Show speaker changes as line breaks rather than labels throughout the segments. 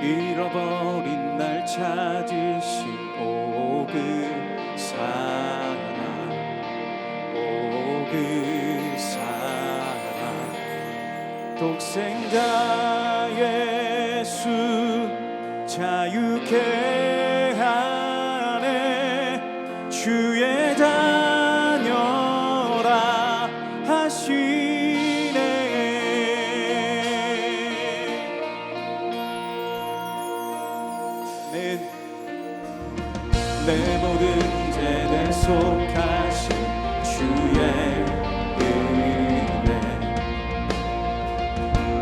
잃어버린 날 찾으신 오 그 사랑, 오 그 사랑. 독생자 예수 자유케 하네. 주의 자녀라 하시네. 내 모든 죄에 속하신 주의 은혜,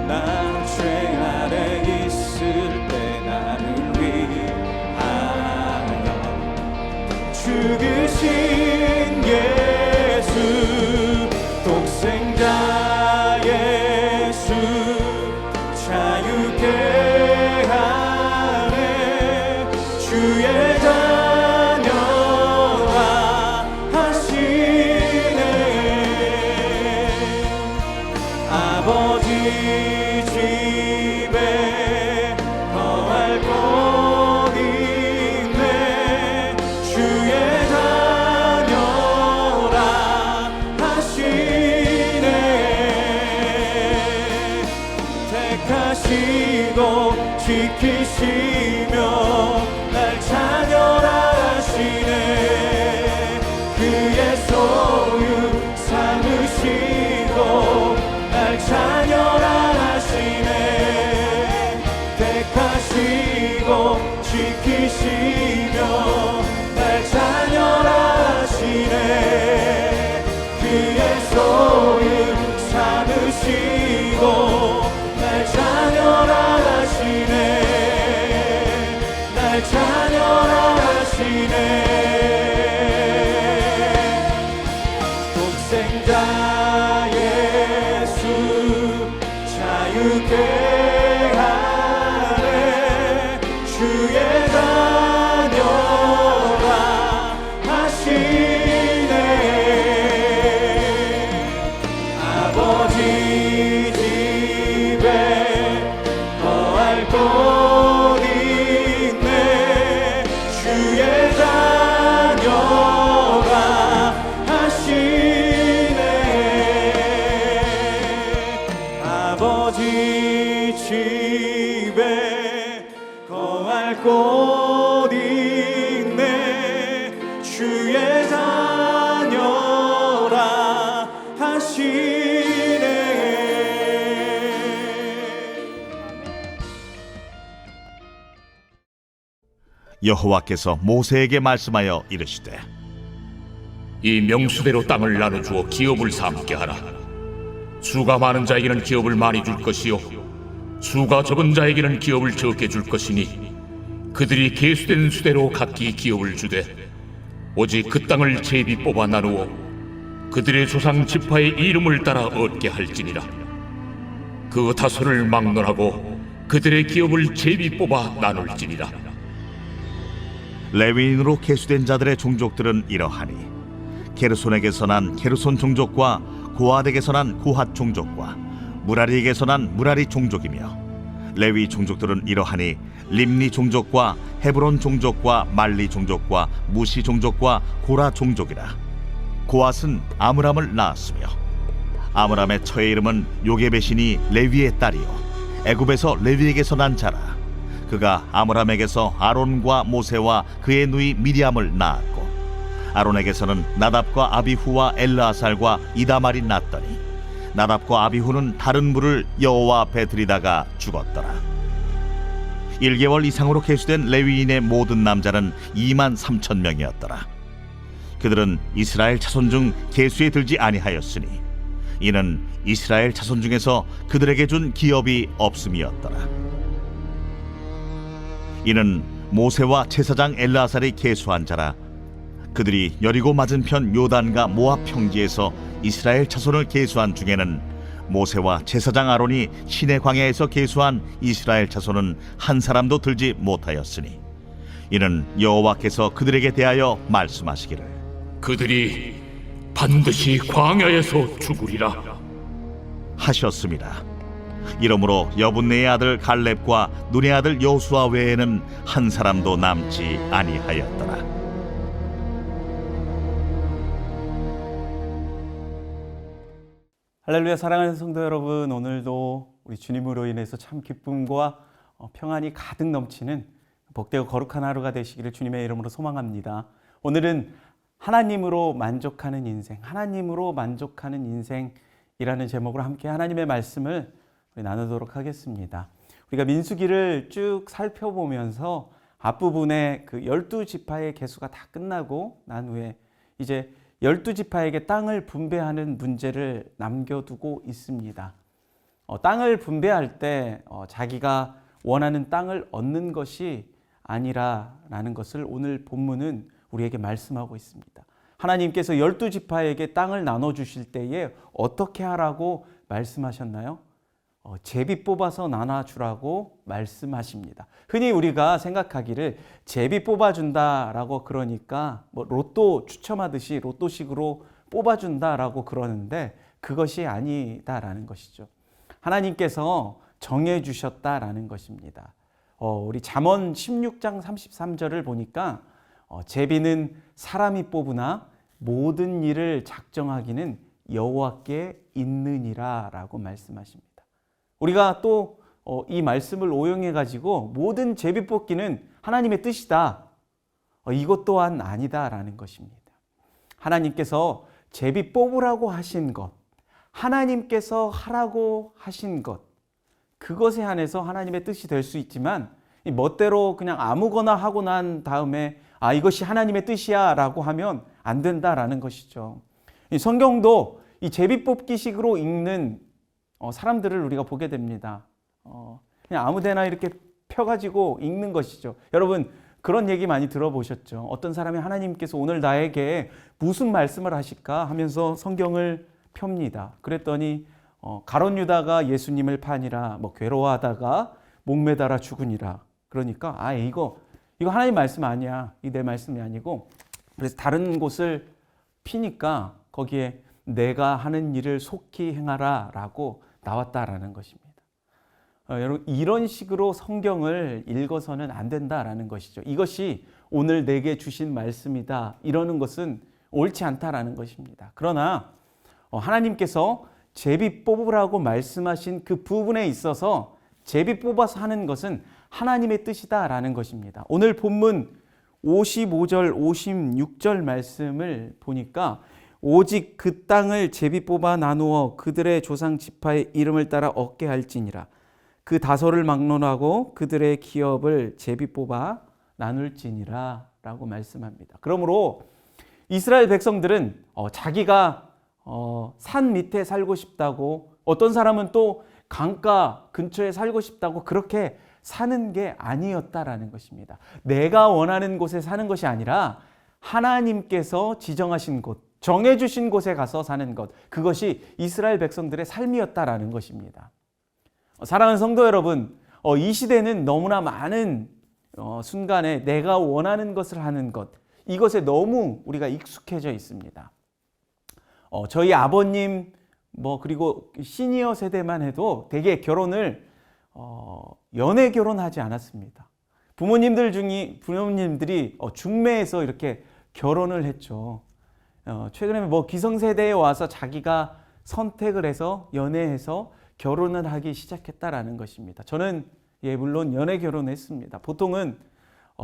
나 죄 아래 있을 때 나를 위하여 죽으신 예수, 독생자 예수 자유케 하네. 주의 자녀라 하시네. 아버지 집에 거할 곳 있네. 주의 자녀라 하시네. 택하시고 지키시며 날 자녀라 하시네. 그의 소유 삼으시고 날 자녀라 하시네. 택하시고 지키시며 날 자녀라 하시네. 그의 소유 삼으시고 날 자녀라 하시네. 날 자녀라 하시네. 독생자 예수 자유케 하네. 주의 자녀라 하시네. 아버지 집에 거할 곳 있네. 주의 자녀라 하시네. 아버지 집에 거할 곳 있네. 주의 자녀라 하시네.
여호와께서 모세에게 말씀하여 이르시되,
이 명수대로 땅을 나눠주어 기업을 삼게 하라. 수가 많은 자에게는 기업을 많이 줄 것이요 수가 적은 자에게는 기업을 적게 줄 것이니 그들이 계수된 수대로 각기 기업을 주되 오직 그 땅을 제비 뽑아 나누어 그들의 조상 지파의 이름을 따라 얻게 할지니라. 그 다소를 막론하고 그들의 기업을 제비 뽑아 나눌지니라.
레위인으로 계수된 자들의 종족들은 이러하니, 게르손에게서 난 게르손 종족과 고핫에게서 난 고핫 종족과 무라리에게서 난 무라리 종족이며, 레위 종족들은 이러하니 림니 종족과 헤브론 종족과 말리 종족과 무시 종족과 고라 종족이라. 고핫은 아므람을 낳았으며, 아므람의 처의 이름은 요게벳이니 레위의 딸이요 애굽에서 레위에게서 난 자라. 그가 아므람에게서 아론과 모세와 그의 누이 미리암을 낳았고, 아론에게서는 나답과 아비후와 엘르아살과 이다말이 낳더니, 나답과 아비후는 다른 물을 여호와 앞에 들이다가 죽었더라. 1개월 이상으로 계수된 레위인의 모든 남자는 23,000명이었더라. 그들은 이스라엘 자손 중 계수에 들지 아니하였으니, 이는 이스라엘 자손 중에서 그들에게 준 기업이 없음이었더라. 이는 모세와 제사장 엘르아살이 계수한 자라. 그들이 여리고 맞은편 요단과 모압 평지에서 이스라엘 자손을 계수한 중에는 모세와 제사장 아론이 시내 광야에서 계수한 이스라엘 자손은 한 사람도 들지 못하였으니, 이는 여호와께서 그들에게 대하여 말씀하시기를,
그들이 반드시 광야에서 죽으리라
하셨습니다. 이러므로 여분네의 아들 갈렙과 눈의 아들 여호수아 외에는 한 사람도 남지 아니하였더라.
할렐루야. 사랑하는 성도 여러분, 오늘도 우리 주님으로 인해서 참 기쁨과 평안이 가득 넘치는 복되고 거룩한 하루가 되시기를 주님의 이름으로 소망합니다. 오늘은 하나님으로 만족하는 인생, 하나님으로 만족하는 인생이라는 제목으로 함께 하나님의 말씀을 나누도록 하겠습니다. 우리가 민수기를 쭉 살펴보면서 앞부분에 그 12지파의 계수가 다 끝나고 난 후에 이제 12지파에게 땅을 분배하는 문제를 남겨두고 있습니다. 땅을 분배할 때 자기가 원하는 땅을 얻는 것이 아니라라는 것을 오늘 본문은 우리에게 말씀하고 있습니다. 하나님께서 12지파에게 땅을 나눠주실 때에 어떻게 하라고 말씀하셨나요? 제비 뽑아서 나눠주라고 말씀하십니다. 흔히 우리가 생각하기를 제비 뽑아준다라고 그러니까 뭐 로또 추첨하듯이 로또식으로 뽑아준다라고 그러는데 그것이 아니다라는 것이죠. 하나님께서 정해주셨다라는 것입니다. 우리 잠언 16장 33절을 보니까 제비는 사람이 뽑으나 모든 일을 작정하기는 여호와께 있느니라 라고 말씀하십니다. 우리가 또 이 말씀을 오용해 가지고 모든 제비 뽑기는 하나님의 뜻이다. 이것 또한 아니다라는 것입니다. 하나님께서 제비 뽑으라고 하신 것, 하나님께서 하라고 하신 것, 그것에 한해서 하나님의 뜻이 될 수 있지만 멋대로 그냥 아무거나 하고 난 다음에 이것이 하나님의 뜻이야 라고 하면 안 된다라는 것이죠. 이 성경도 이 제비 뽑기식으로 읽는 사람들을 우리가 보게 됩니다. 그냥 아무데나 이렇게 펴가지고 읽는 것이죠. 여러분 그런 얘기 많이 들어보셨죠? 어떤 사람이 하나님께서 오늘 나에게 무슨 말씀을 하실까 하면서 성경을 펴니다. 그랬더니 가룟 유다가 예수님을 파니라, 괴로워하다가 목매달아 죽으니라. 그러니까 이거 하나님 말씀 아니야. 이게 내 말씀이 아니고, 그래서 다른 곳을 피니까 거기에 내가 하는 일을 속히 행하라 라고 나왔다라는 것입니다. 여러분 이런 식으로 성경을 읽어서는 안 된다라는 것이죠. 이것이 오늘 내게 주신 말씀이다 이러는 것은 옳지 않다라는 것입니다. 그러나 하나님께서 제비 뽑으라고 말씀하신 그 부분에 있어서 제비 뽑아서 하는 것은 하나님의 뜻이다라는 것입니다. 오늘 본문 55절 56절 말씀을 보니까 오직 그 땅을 제비 뽑아 나누어 그들의 조상 지파의 이름을 따라 얻게 할지니라. 그 다소를 막론하고 그들의 기업을 제비 뽑아 나눌지니라 라고 말씀합니다. 그러므로 이스라엘 백성들은 자기가 산 밑에 살고 싶다고, 어떤 사람은 또 강가 근처에 살고 싶다고 그렇게 사는 게 아니었다라는 것입니다. 내가 원하는 곳에 사는 것이 아니라 하나님께서 지정하신 곳, 정해주신 곳에 가서 사는 것, 그것이 이스라엘 백성들의 삶이었다라는 것입니다. 사랑하는 성도 여러분, 이 시대는 너무나 많은 순간에 내가 원하는 것을 하는 것, 이것에 너무 우리가 익숙해져 있습니다. 저희 아버님 그리고 시니어 세대만 해도 대개 결혼을 연애 결혼하지 않았습니다. 부모님들이 중매해서 이렇게 결혼을 했죠. 최근에 기성세대에 와서 자기가 선택을 해서 연애해서 결혼을 하기 시작했다라는 것입니다. 저는 물론 연애 결혼했습니다. 보통은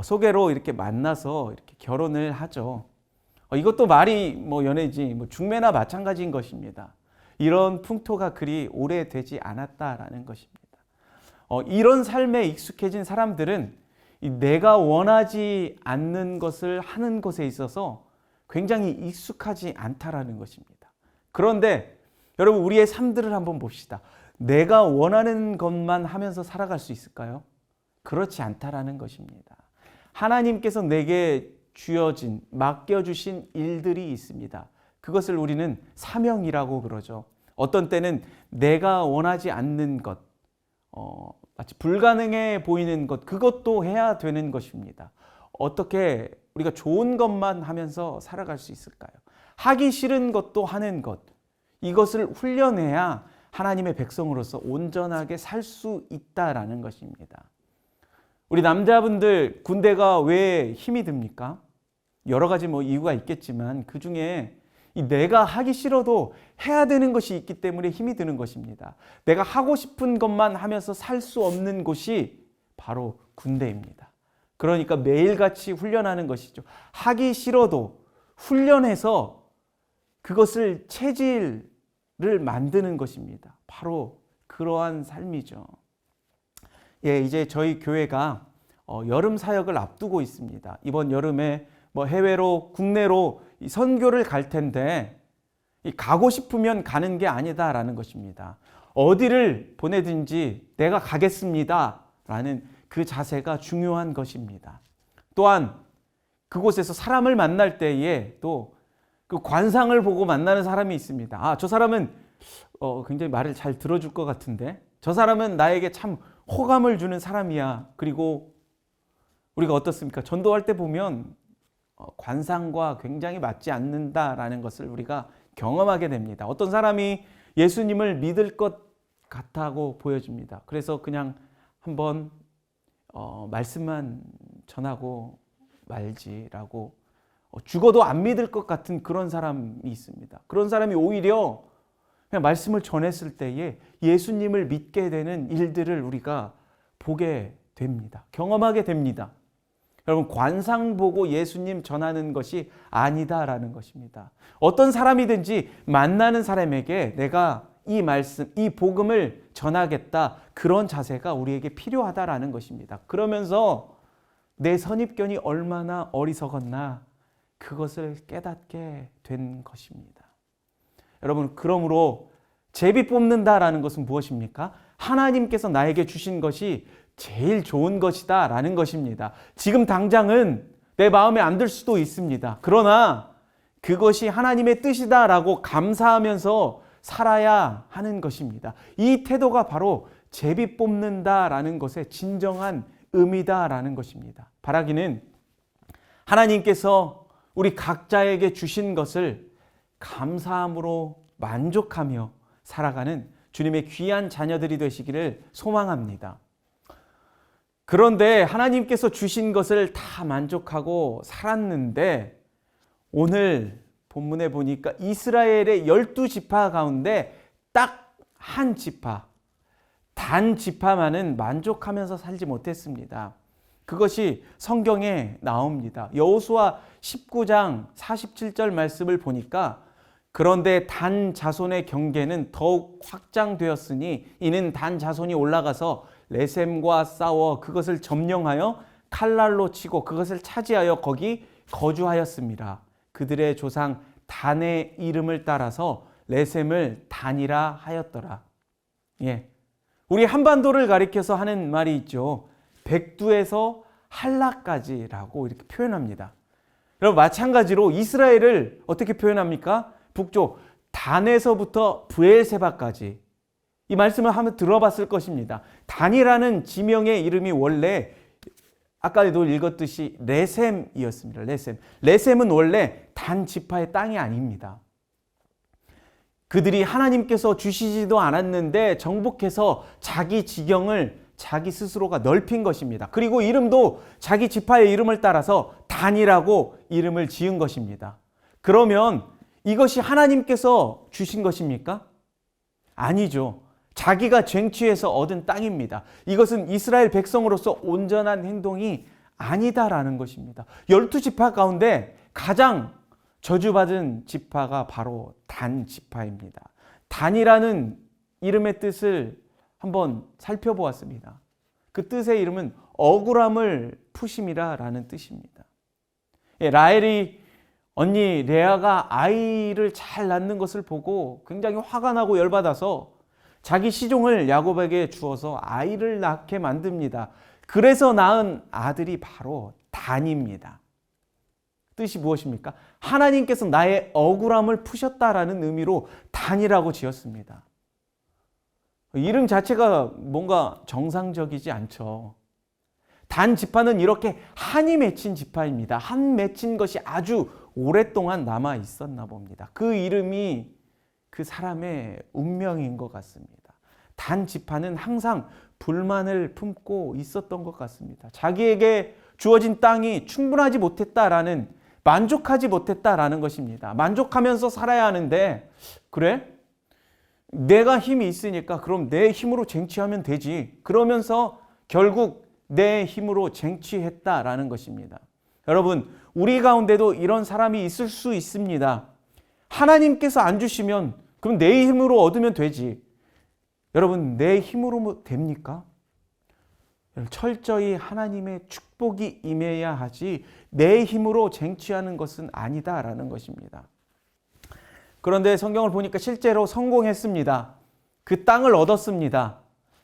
소개로 이렇게 만나서 이렇게 결혼을 하죠. 이것도 말이 연애지 중매나 마찬가지인 것입니다. 이런 풍토가 그리 오래되지 않았다라는 것입니다. 이런 삶에 익숙해진 사람들은 내가 원하지 않는 것을 하는 것에 있어서 굉장히 익숙하지 않다라는 것입니다. 그런데 여러분 우리의 삶들을 한번 봅시다. 내가 원하는 것만 하면서 살아갈 수 있을까요? 그렇지 않다라는 것입니다. 하나님께서 내게 주어진, 맡겨주신 일들이 있습니다. 그것을 우리는 사명이라고 그러죠. 어떤 때는 내가 원하지 않는 것, 마치 불가능해 보이는 것, 그것도 해야 되는 것입니다. 어떻게 우리가 좋은 것만 하면서 살아갈 수 있을까요? 하기 싫은 것도 하는 것, 이것을 훈련해야 하나님의 백성으로서 온전하게 살 수 있다라는 것입니다. 우리 남자분들 군대가 왜 힘이 듭니까? 여러 가지 이유가 있겠지만 그 중에 내가 하기 싫어도 해야 되는 것이 있기 때문에 힘이 드는 것입니다. 내가 하고 싶은 것만 하면서 살 수 없는 곳이 바로 군대입니다. 그러니까 매일같이 훈련하는 것이죠. 하기 싫어도 훈련해서 그것을 체질을 만드는 것입니다. 바로 그러한 삶이죠. 이제 저희 교회가 여름 사역을 앞두고 있습니다. 이번 여름에 해외로 국내로 선교를 갈 텐데 가고 싶으면 가는 게 아니다라는 것입니다. 어디를 보내든지 내가 가겠습니다라는 그 자세가 중요한 것입니다. 또한 그곳에서 사람을 만날 때에 또 그 관상을 보고 만나는 사람이 있습니다. 저 사람은 굉장히 말을 잘 들어줄 것 같은데 저 사람은 나에게 참 호감을 주는 사람이야. 그리고 우리가 어떻습니까? 전도할 때 보면 관상과 굉장히 맞지 않는다라는 것을 우리가 경험하게 됩니다. 어떤 사람이 예수님을 믿을 것 같다고 보여집니다. 그래서 그냥 한번 말씀만 전하고 말지라고 죽어도 안 믿을 것 같은 그런 사람이 있습니다. 그런 사람이 오히려 그냥 말씀을 전했을 때에 예수님을 믿게 되는 일들을 우리가 보게 됩니다. 경험하게 됩니다. 여러분, 관상 보고 예수님 전하는 것이 아니다라는 것입니다. 어떤 사람이든지 만나는 사람에게 내가 이 말씀, 이 복음을 전하겠다, 그런 자세가 우리에게 필요하다라는 것입니다. 그러면서 내 선입견이 얼마나 어리석었나 그것을 깨닫게 된 것입니다. 여러분, 그러므로 제비 뽑는다라는 것은 무엇입니까? 하나님께서 나에게 주신 것이 제일 좋은 것이다 라는 것입니다. 지금 당장은 내 마음에 안 들 수도 있습니다. 그러나 그것이 하나님의 뜻이다 라고 감사하면서 살아야 하는 것입니다. 이 태도가 바로 제비 뽑는다 라는 것의 진정한 의미다 라는 것입니다. 바라기는 하나님께서 우리 각자에게 주신 것을 감사함으로 만족하며 살아가는 주님의 귀한 자녀들이 되시기를 소망합니다. 그런데 하나님께서 주신 것을 다 만족하고 살았는데 오늘 본문에 보니까 이스라엘의 12지파 가운데 딱 한 지파, 단 지파만은 만족하면서 살지 못했습니다. 그것이 성경에 나옵니다. 여호수아 19장 47절 말씀을 보니까 그런데 단 자손의 경계는 더욱 확장되었으니 이는 단 자손이 올라가서 레셈과 싸워 그것을 점령하여 칼날로 치고 그것을 차지하여 거기 거주하였습니다. 그들의 조상 단의 이름을 따라서 레셈을 단이라 하였더라. 우리 한반도를 가리켜서 하는 말이 있죠. 백두에서 한라까지라고 이렇게 표현합니다. 여러분, 마찬가지로 이스라엘을 어떻게 표현합니까? 북쪽 단에서부터 브엘세바까지. 이 말씀을 한번 들어봤을 것입니다. 단이라는 지명의 이름이 원래 아까도 읽었듯이 레셈이었습니다. 레셈은 원래 단 지파의 땅이 아닙니다. 그들이 하나님께서 주시지도 않았는데 정복해서 자기 지경을 자기 스스로가 넓힌 것입니다. 그리고 이름도 자기 지파의 이름을 따라서 단이라고 이름을 지은 것입니다. 그러면 이것이 하나님께서 주신 것입니까? 아니죠. 자기가 쟁취해서 얻은 땅입니다. 이것은 이스라엘 백성으로서 온전한 행동이 아니다라는 것입니다. 12지파 가운데 가장 저주받은 지파가 바로 단 지파입니다. 단이라는 이름의 뜻을 한번 살펴보았습니다. 그 뜻의 이름은 억울함을 푸심이라는 뜻입니다. 라헬이 언니 레아가 아이를 잘 낳는 것을 보고 굉장히 화가 나고 열받아서 자기 시종을 야곱에게 주어서 아이를 낳게 만듭니다. 그래서 낳은 아들이 바로 단입니다. 뜻이 무엇입니까? 하나님께서 나의 억울함을 푸셨다라는 의미로 단이라고 지었습니다. 이름 자체가 뭔가 정상적이지 않죠. 단 지파는 이렇게 한이 맺힌 지파입니다. 한 맺힌 것이 아주 오랫동안 남아 있었나 봅니다. 그 이름이 그 사람의 운명인 것 같습니다. 단 지파는 항상 불만을 품고 있었던 것 같습니다. 자기에게 주어진 땅이 충분하지 못했다라는, 만족하지 못했다라는 것입니다. 만족하면서 살아야 하는데, 그래? 내가 힘이 있으니까 그럼 내 힘으로 쟁취하면 되지. 그러면서 결국 내 힘으로 쟁취했다라는 것입니다. 여러분, 우리 가운데도 이런 사람이 있을 수 있습니다. 하나님께서 안 주시면 그럼 내 힘으로 얻으면 되지. 여러분, 내 힘으로 됩니까? 철저히 하나님의 축복이 임해야 하지 내 힘으로 쟁취하는 것은 아니다라는 것입니다. 그런데 성경을 보니까 실제로 성공했습니다. 그 땅을 얻었습니다.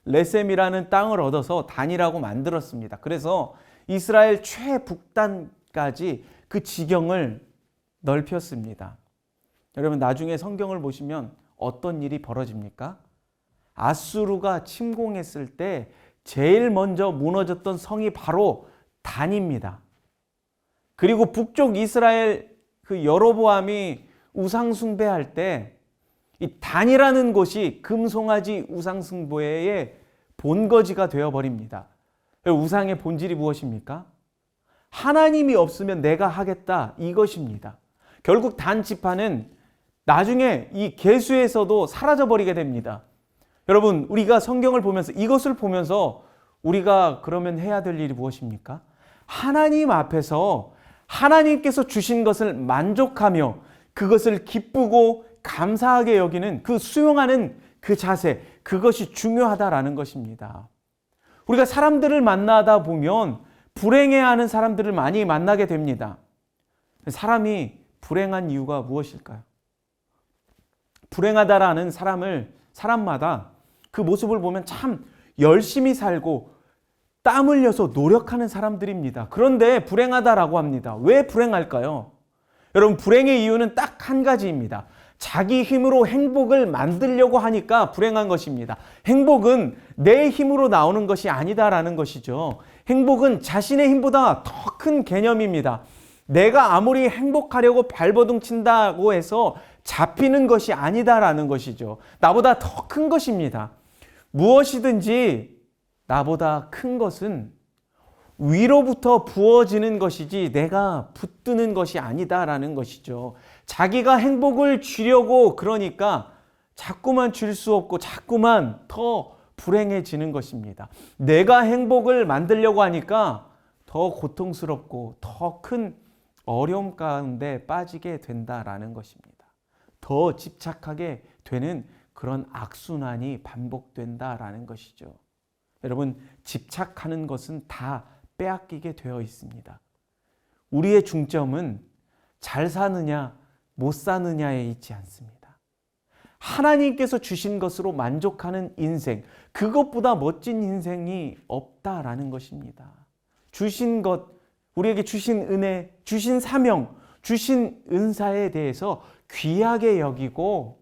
레셈이라는 땅을 얻어서 단이라고 만들었습니다. 그래서 이스라엘 최북단까지 그 지경을 넓혔습니다. 여러분, 나중에 성경을 보시면 어떤 일이 벌어집니까? 아수르가 침공했을 때 제일 먼저 무너졌던 성이 바로 단입니다. 그리고 북쪽 이스라엘 그 여로보암이 우상 숭배할 때 이 단이라는 곳이 금송아지 우상 숭배의 본거지가 되어버립니다. 우상의 본질이 무엇입니까? 하나님이 없으면 내가 하겠다, 이것입니다. 결국 단 지파는 나중에 이 계수에서도 사라져버리게 됩니다. 여러분, 우리가 성경을 보면서, 이것을 보면서 우리가 그러면 해야 될 일이 무엇입니까? 하나님 앞에서 하나님께서 주신 것을 만족하며 그것을 기쁘고 감사하게 여기는 그 수용하는 그 자세, 그것이 중요하다라는 것입니다. 우리가 사람들을 만나다 보면 불행해하는 사람들을 많이 만나게 됩니다. 사람이 불행한 이유가 무엇일까요? 불행하다라는 사람마다 그 모습을 보면 참 열심히 살고 땀 흘려서 노력하는 사람들입니다. 그런데 불행하다라고 합니다. 왜 불행할까요? 여러분, 불행의 이유는 딱 한 가지입니다. 자기 힘으로 행복을 만들려고 하니까 불행한 것입니다. 행복은 내 힘으로 나오는 것이 아니다라는 것이죠. 행복은 자신의 힘보다 더 큰 개념입니다. 내가 아무리 행복하려고 발버둥 친다고 해서 잡히는 것이 아니다라는 것이죠. 나보다 더 큰 것입니다. 무엇이든지 나보다 큰 것은 위로부터 부어지는 것이지 내가 붙드는 것이 아니다라는 것이죠. 자기가 행복을 주려고 그러니까 자꾸만 줄 수 없고 자꾸만 더 불행해지는 것입니다. 내가 행복을 만들려고 하니까 더 고통스럽고 더 큰 어려움 가운데 빠지게 된다라는 것입니다. 더 집착하게 되는 그런 악순환이 반복된다라는 것이죠. 여러분, 집착하는 것은 다 빼앗기게 되어 있습니다. 우리의 중점은 잘 사느냐 못 사느냐에 있지 않습니다. 하나님께서 주신 것으로 만족하는 인생, 그것보다 멋진 인생이 없다라는 것입니다. 주신 것, 우리에게 주신 은혜, 주신 사명, 주신 은사에 대해서 귀하게 여기고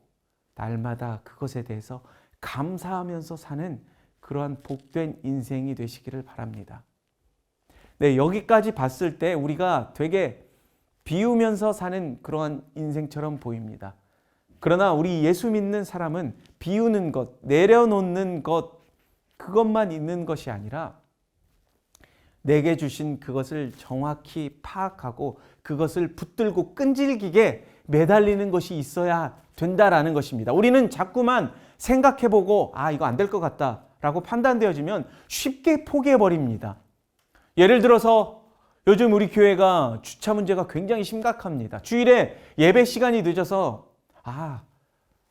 날마다 그것에 대해서 감사하면서 사는 그러한 복된 인생이 되시기를 바랍니다. 네, 여기까지 봤을 때 우리가 되게 비우면서 사는 그러한 인생처럼 보입니다. 그러나 우리 예수 믿는 사람은 비우는 것, 내려놓는 것, 그것만 있는 것이 아니라 내게 주신 그것을 정확히 파악하고 그것을 붙들고 끈질기게 매달리는 것이 있어야 된다라는 것입니다. 우리는 자꾸만 생각해보고 이거 안 될 것 같다라고 판단되어지면 쉽게 포기해버립니다. 예를 들어서 요즘 우리 교회가 주차 문제가 굉장히 심각합니다. 주일에 예배 시간이 늦어서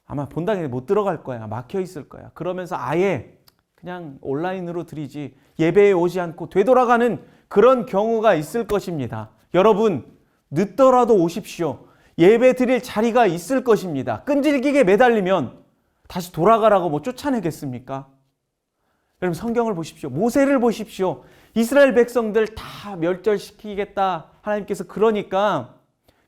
아마 본당에 못 들어갈 거야. 막혀 있을 거야. 그러면서 아예 그냥 온라인으로 드리지 예배에 오지 않고 되돌아가는 그런 경우가 있을 것입니다. 여러분, 늦더라도 오십시오. 예배 드릴 자리가 있을 것입니다. 끈질기게 매달리면 다시 돌아가라고 뭐 쫓아내겠습니까? 여러분, 성경을 보십시오. 모세를 보십시오. 이스라엘 백성들 다 멸절시키겠다 하나님께서 그러니까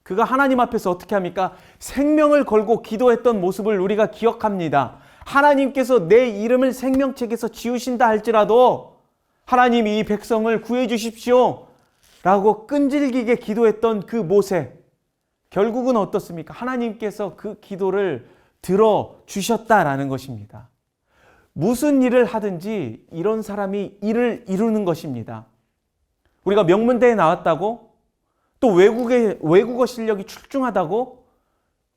그가 하나님 앞에서 어떻게 합니까? 생명을 걸고 기도했던 모습을 우리가 기억합니다. 하나님께서 내 이름을 생명책에서 지우신다 할지라도 하나님 이 백성을 구해 주십시오 라고 끈질기게 기도했던 그 모세, 결국은 어떻습니까? 하나님께서 그 기도를 들어주셨다라는 것입니다. 무슨 일을 하든지 이런 사람이 일을 이루는 것입니다. 우리가 명문대에 나왔다고 또 외국어 실력이 출중하다고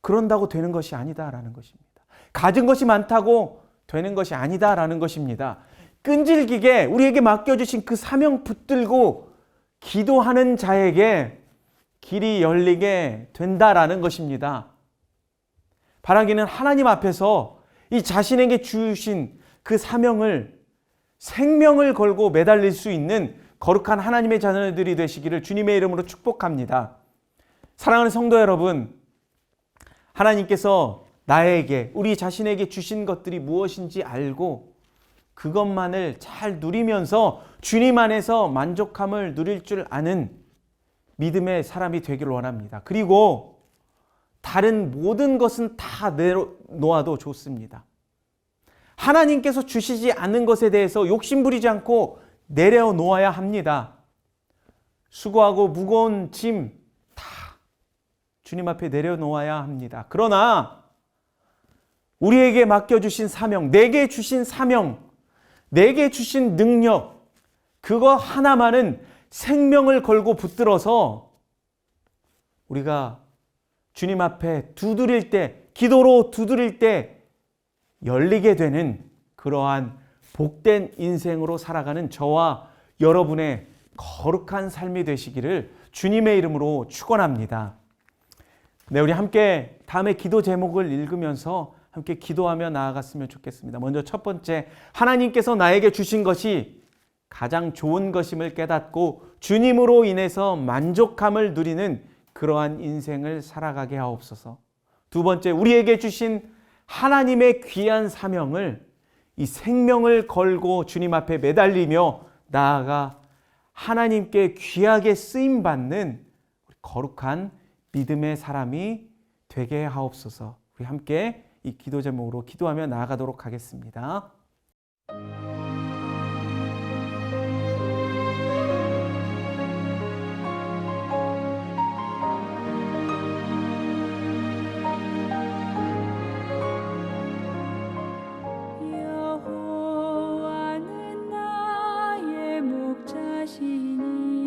그런다고 되는 것이 아니다라는 것입니다. 가진 것이 많다고 되는 것이 아니다라는 것입니다. 끈질기게 우리에게 맡겨주신 그 사명 붙들고 기도하는 자에게 길이 열리게 된다라는 것입니다. 바라기는 하나님 앞에서 이 자신에게 주신 그 사명을 생명을 걸고 매달릴 수 있는 거룩한 하나님의 자녀들이 되시기를 주님의 이름으로 축복합니다. 사랑하는 성도 여러분, 하나님께서 나에게, 우리 자신에게 주신 것들이 무엇인지 알고 그것만을 잘 누리면서 주님 안에서 만족함을 누릴 줄 아는 믿음의 사람이 되기를 원합니다. 그리고 다른 모든 것은 다 내려놓아도 좋습니다. 하나님께서 주시지 않는 것에 대해서 욕심부리지 않고 내려놓아야 합니다. 수고하고 무거운 짐 다 주님 앞에 내려놓아야 합니다. 그러나 우리에게 맡겨주신 사명, 내게 주신 사명, 내게 주신 능력, 그거 하나만은 생명을 걸고 붙들어서 우리가 주님 앞에 두드릴 때, 기도로 두드릴 때 열리게 되는 그러한 복된 인생으로 살아가는 저와 여러분의 거룩한 삶이 되시기를 주님의 이름으로 축원합니다. 네, 우리 함께 다음에 기도 제목을 읽으면서 함께 기도하며 나아갔으면 좋겠습니다. 먼저 첫 번째, 하나님께서 나에게 주신 것이 가장 좋은 것임을 깨닫고 주님으로 인해서 만족함을 누리는 그러한 인생을 살아가게 하옵소서. 두 번째, 우리에게 주신 하나님의 귀한 사명을 이 생명을 걸고 주님 앞에 매달리며 나아가 하나님께 귀하게 쓰임받는 거룩한 믿음의 사람이 되게 하옵소서. 우리 함께 이 기도 제목으로 기도하며 나아가도록 하겠습니다.
여호와는 나의 목자시니